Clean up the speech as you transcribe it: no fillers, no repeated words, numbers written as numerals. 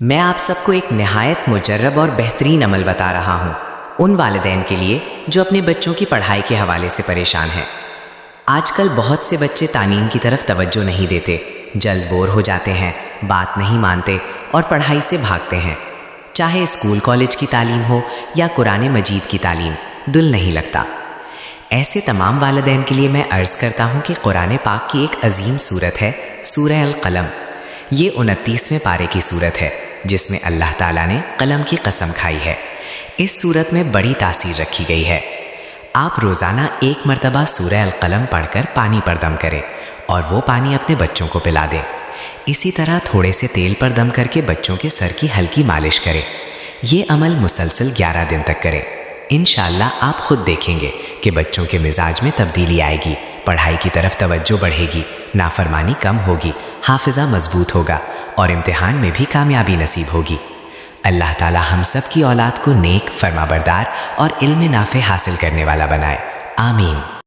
میں آپ سب کو ایک نہایت مجرب اور بہترین عمل بتا رہا ہوں ان والدین کے لیے جو اپنے بچوں کی پڑھائی کے حوالے سے پریشان ہیں۔ آج کل بہت سے بچے تعلیم کی طرف توجہ نہیں دیتے، جلد بور ہو جاتے ہیں، بات نہیں مانتے اور پڑھائی سے بھاگتے ہیں۔ چاہے اسکول کالج کی تعلیم ہو یا قرآن مجید کی تعلیم، دل نہیں لگتا۔ ایسے تمام والدین کے لیے میں عرض کرتا ہوں کہ قرآن پاک کی ایک عظیم سورت ہے سورہ القلم۔ یہ 29ویں پارے کی سورت ہے جس میں اللہ تعالیٰ نے قلم کی قسم کھائی ہے۔ اس سورت میں بڑی تاثیر رکھی گئی ہے۔ آپ روزانہ 1 مرتبہ سورہ القلم پڑھ کر پانی پر دم کریں اور وہ پانی اپنے بچوں کو پلا دیں۔ اسی طرح تھوڑے سے تیل پر دم کر کے بچوں کے سر کی ہلکی مالش کریں۔ یہ عمل مسلسل 11 دن تک کریں۔ انشاءاللہ آپ خود دیکھیں گے کہ بچوں کے مزاج میں تبدیلی آئے گی، پڑھائی کی طرف توجہ بڑھے گی، نافرمانی کم ہوگی، حافظہ مضبوط ہوگا اور امتحان میں بھی کامیابی نصیب ہوگی۔ اللہ تعالی ہم سب کی اولاد کو نیک، فرمانبردار اور علم نافع حاصل کرنے والا بنائے۔ آمین۔